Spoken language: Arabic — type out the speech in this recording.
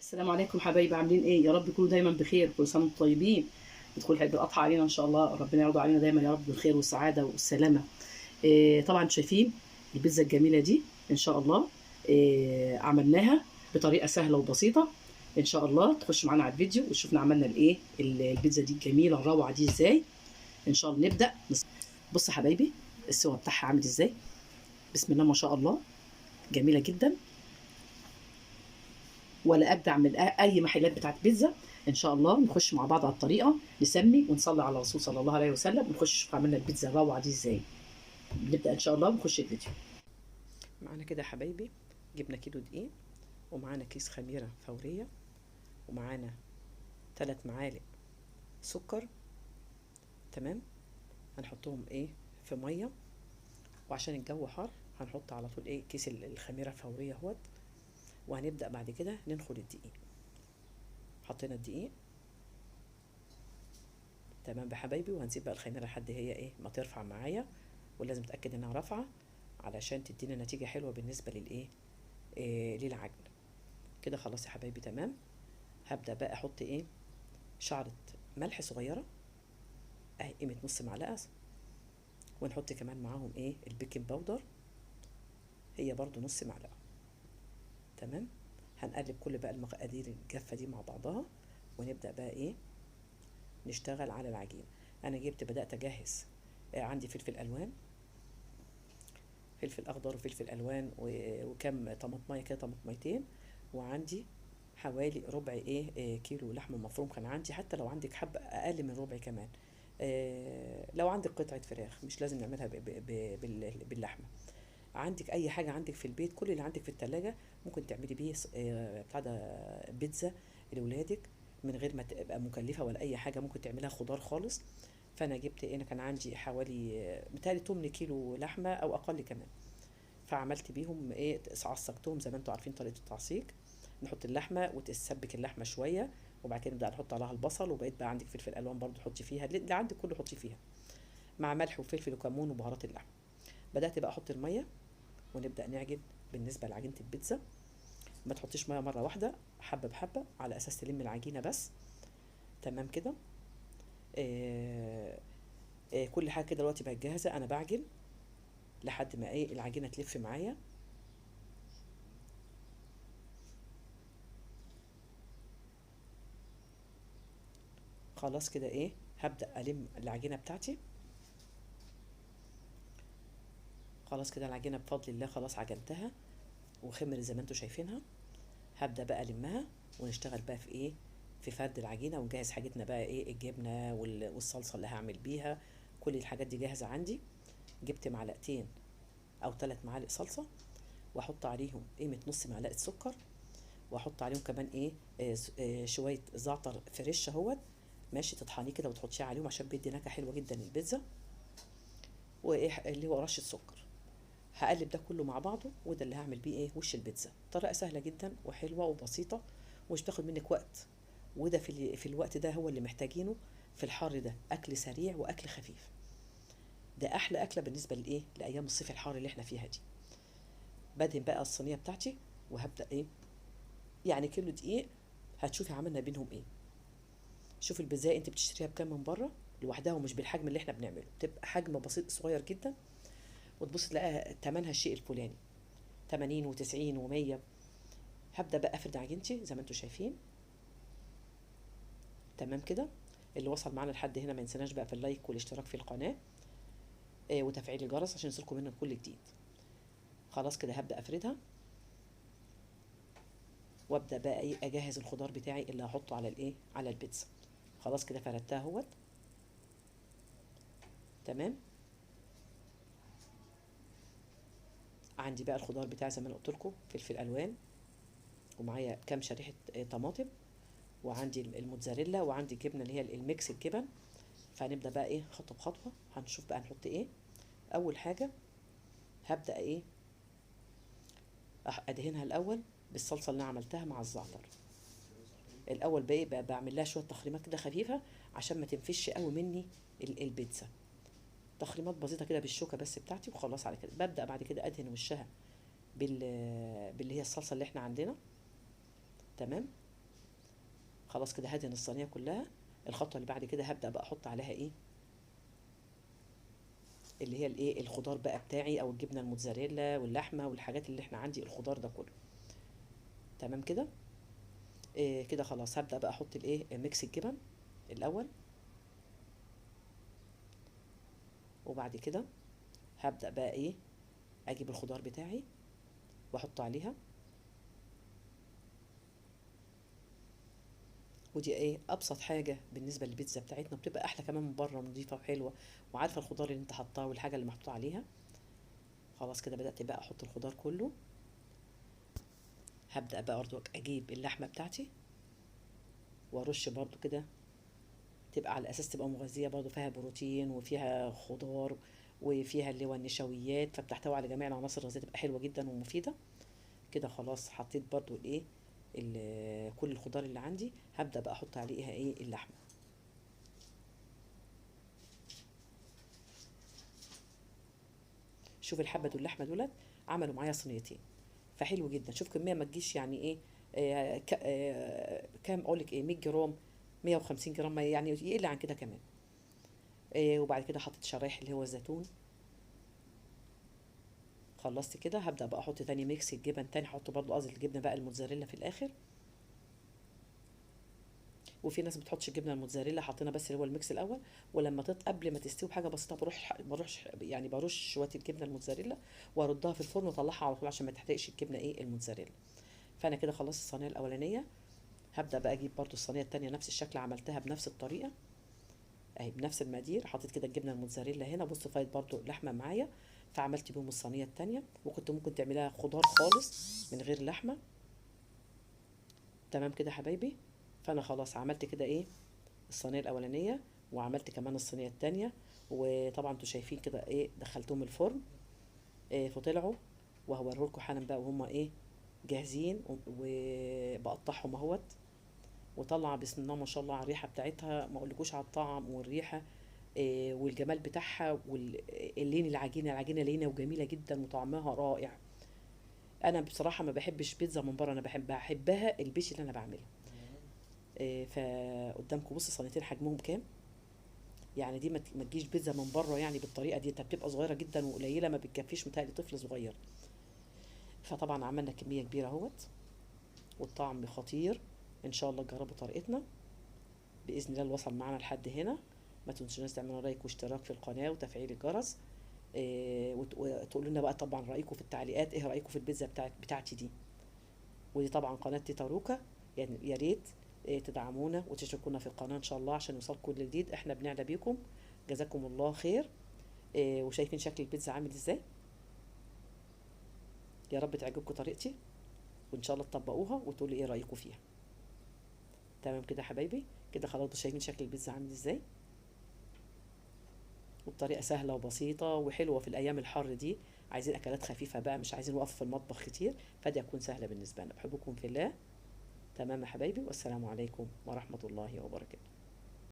السلام عليكم حبايبي، عاملين ايه؟ يا رب تكونوا دايما بخير، كل سنه وانتم طيبين. تدخل عيد الاضحى علينا ان شاء الله، ربنا يرضى علينا دايما يا رب بالخير والسعاده والسلامه. طبعا انتوا شايفين البيتزا الجميله دي ان شاء الله. عملناها بطريقه سهله وبسيطه. ان شاء الله تخش معانا على الفيديو وتشوفنا عملنا الايه البيتزا دي الجميله الروعه دي ازاي. ان شاء الله نبدا. بص يا حبايبي، السوا بتاعها عامل ازاي. بسم الله ما شاء الله، جميله جدا. ولا ابدع من اي محلات بتاعت بيتزا. ان شاء الله نخش مع بعض على الطريقه، نسمي ونصلي على الرسول صلى الله عليه وسلم، ونخش نشوف عملنا البيتزا الروعه دي ازاي. نبدا ان شاء الله ونخش الفيديو. معانا كده يا حبايبي، جبنا كيلو دقيق، ومعانا كيس خميره فوريه، ومعانا 3 معالق سكر. تمام. هنحطهم في ميه، وعشان الجو حار هنحط على طول كيس الخميره الفوريه اهوت. وهنبدا بعد كده ننخل الدقيق. حطينا الدقيق تمام بحبايبي، وهنسيب بقى الخميره لحد هي ما ترفع معايا، ولازم اتاكد انها رافعه علشان تدينا نتيجه حلوه بالنسبه للعجن. كده خلاص يا حبايبي تمام. هبدا بقى احط شعره ملح صغيره اهي، قيمه نص معلقه. ونحط كمان معاهم البيكنج باودر، هي برضو نص معلقه. تمام. هنقلب كل بقى المقادير الجافه دي مع بعضها، ونبدا بقى نشتغل على العجين. انا بدات اجهز. عندي فلفل الوان، فلفل اخضر وفلفل الوان، وكم طماطميه كده، طماطميتين. وعندي حوالي ربع كيلو لحمه مفروم كان عندي، حتى لو عندك حبه اقل من ربع كمان. لو عندك قطعه فراخ مش لازم نعملها باللحمه. عندك اي حاجه عندك في البيت، كل اللي عندك في التلاجة ممكن تعملي بيه بتاع ده بيتزا لاولادك، من غير ما تبقى مكلفه ولا اي حاجه. ممكن تعملها خضار خالص. فانا جبت انا كان عندي حوالي متهيألي 8 كيلو لحمه او اقل كمان. فعملت بيهم عصقتهم زي ما انتوا عارفين طريقه التعصيق. نحط اللحمه وتسبك اللحمه شويه، وبعد كده نبدا نحط عليها البصل، وبقيت بقى عندك فلفل الوان برضو حطي فيها، اللي عندك كله حطي فيها، مع ملح وفلفل وكمون وبهارات اللحمه. بدات بقى احط الميه، ونبدا نعجن. بالنسبه لعجينه البيتزا ما تحطيش ميه مره واحده، حبه بحبه على اساس تلم العجينه بس. تمام كده. كل حاجه كده دلوقتي بقت جاهزه. انا بعجن لحد ما العجينه تلف معايا. خلاص كده هبدا الم العجينه بتاعتي. خلاص كده العجينه بفضل الله خلاص عجنتها وخمر زي ما انتوا شايفينها. هبدا بقى المها، ونشتغل بقى في فرد العجينه، ونجهز حاجتنا بقى الجبنه والصلصه اللي هعمل بيها. كل الحاجات دي جاهزه عندي. جبت معلقتين او 3 معالق صلصه، واحط عليهم قيمه نص معلقه سكر، واحط عليهم كمان شويه زعتر فريش اهوت. ماشي، تطحنيه كده وتحطيه عليهم عشان بيدي نكهه حلوه جدا للبيتزا. اللي هو رشه سكر. هقلب ده كله مع بعضه، وده اللي هعمل بيه وش البيتزا. طريقه سهله جدا وحلوه وبسيطه، ومش بتاخد منك وقت. وده في الوقت ده هو اللي محتاجينه في الحر ده، اكل سريع واكل خفيف. ده احلى اكله بالنسبه لايام الصيف الحار اللي احنا فيها دي. بدهن بقى الصينيه بتاعتي، وهبدا يعني كيلو دقيق هتشوفي عملنا بينهم شوفي البيتزا انت بتشتريها بكام من بره لوحدها، ومش بالحجم اللي احنا بنعمله، بتبقى حجم بسيط صغير جدا، وتبص تلاقيها تمنها الشيء الفلاني 80 و90 و100. هبدا بقى افرد عجينتي زي ما انتم شايفين. تمام كده. اللي وصل معانا لحد هنا ما ينسناش بقى في اللايك والاشتراك في القناه، وتفعيل الجرس عشان يوصلكم مننا كل جديد. خلاص كده هبدا افردها، وابدا بقى اجهز الخضار بتاعي اللي هحطه على البيتزا. خلاص كده فردتها اهوت. تمام. عندي بقى الخضار بتاعي زي ما انا قلت لكم، فلفل الوان، ومعايا كام شريحه طماطم، وعندي الموتزاريلا، وعندي الجبنه اللي هي الميكس الجبن. فهنبدا بقى خطوه بخطوه. هنشوف بقى نحط اول حاجه. هبدا ادهنها الاول بالصلصه اللي انا عملتها مع الزعتر. الاول بقى بعمل لها شويه تخريمات كده خفيفه عشان ما تنفش قوي مني البيتزا. تخريمات بسيطه كده بالشوكه بس بتاعتي، وخلاص على كده. ببدا بعد كده ادهن وشها باللي هي الصلصه اللي احنا عندنا. تمام. خلاص كده هدهن الصينيه كلها. الخطوه اللي بعد كده هبدا بقى احط عليها ايه، اللي هي الايه الخضار بقى بتاعي، او الجبنه الموتزاريلا واللحمه والحاجات اللي احنا عندي، الخضار ده كله. تمام كده. إيه كده خلاص، هبدا بقى احط الايه ميكس الجبن الاول، وبعد كده هبدا بقى ايه اجيب الخضار بتاعي واحطه عليها. ودي ايه ابسط حاجه بالنسبه للبيتزا بتاعتنا، بتبقى احلى كمان من بره، نظيفه وحلوه، وعارفه الخضار اللي انت حطاه والحاجه اللي محطوطه عليها. خلاص كده بدات بقى احط الخضار كله. هبدا بقى برضو اجيب اللحمه بتاعتي وارش برضو كده، تبقى على اساس تبقى مغذيه برضو، فيها بروتين وفيها خضار وفيها اللي هو النشويات، فبتحتوي على جميع العناصر الغذائيه، تبقى حلوه جدا ومفيده. كده خلاص حطيت برضو الايه كل الخضار اللي عندي. هبدا بقى احط عليها ايه اللحمه. شوف الحبه دول اللحمه دولت عملوا معايا صينيتين، فحلو جدا. شوف كميه ما تجيش يعني ايه، كام اقول لك ايه، 100 جرام، 150 جرام، يعني يقل عن كده كمان. وبعد كده حطيت شرايح اللي هو الزيتون. خلصت كده هبدا بقى احط تاني ميكس الجبن تاني، احط برضو قصدي الجبنه بقى الموتزاريلا في الاخر. وفي ناس بتحطش الجبنه الموتزاريلا، حاطينها بس اللي هو الميكس الاول، ولما قبل ما تستوي بحاجه بسيطه بروح يعني برش شويه الجبنه الموتزاريلا واردها في الفرن واطلعها على طول عشان ما تحرقش الجبنه ايه الموتزاريلا. فانا كده خلاص الصينيه الاولانيه. هبدا بقى اجيب برضو الصينيه التانيه نفس الشكل، عملتها بنفس الطريقه اهي بنفس المقادير. حطيت كده الجبنه الموتزاريلا هنا، بص فايت برضو لحمه معايا، فعملت بيهم الصينيه التانيه. وكنت ممكن تعملها خضار خالص من غير لحمه. تمام كده حبايبي. فانا خلاص عملت كده ايه الصينيه الاولانيه، وعملت كمان الصينيه التانيه. وطبعا انتوا شايفين كده ايه دخلتهم الفرن إيه فطلعوا. وهوريلكم حالا بقى وهم ايه جاهزين، وبقطعهم اهوت. وطلع بسم الله ما شاء الله على الريحه بتاعتها، ما اقولكوش على الطعم والريحه إيه والجمال بتاعها، واللين العجينه لينه وجميله جدا وطعمها رائع. انا بصراحه ما بحبش بيتزا من بره، انا بحبها البيت اللي انا بعملها. إيه فقدامكم بص صينيتين حجمهم كام. يعني دي ما تجيش بيتزا من بره يعني بالطريقه دي، بتبقى صغيره جدا وقليله، ما بتكفيش متهيألي طفل صغير. فطبعا عملنا كميه كبيره اهوت، والطعم خطير. ان شاء الله تجربوا طريقتنا باذن الله. اللي وصل معانا لحد هنا ما تنسوناش تعملوا لايك واشتراك في القناه وتفعيل الجرس. وتقولوا لنا بقى طبعا رايكم في التعليقات، ايه رايكم في البيتزا بتاعتي دي. ودي طبعا قناه تيتا روكا، يعني يا ريت تدعمونا وتشتركونا في القناه ان شاء الله عشان يوصلكم كل جديد، احنا بنعلى بيكم. جزاكم الله خير. وشايفين شكل البيتزا عامل ازاي. يا رب تعجبكم طريقتي، وان شاء الله تطبقوها وتقولوا ايه رايكم فيها. تمام كده يا حبايبي. كده خلاص شايفين شكل البيتزا عامل ازاي، وبطريقه سهله وبسيطه وحلوه في الايام الحر دي. عايزين اكلات خفيفه بقى، مش عايزين نقف في المطبخ كتير، فدي هتكون سهله بالنسبه لنا. بحبكم في الله. تمام يا حبايبي، والسلام عليكم ورحمه الله وبركاته.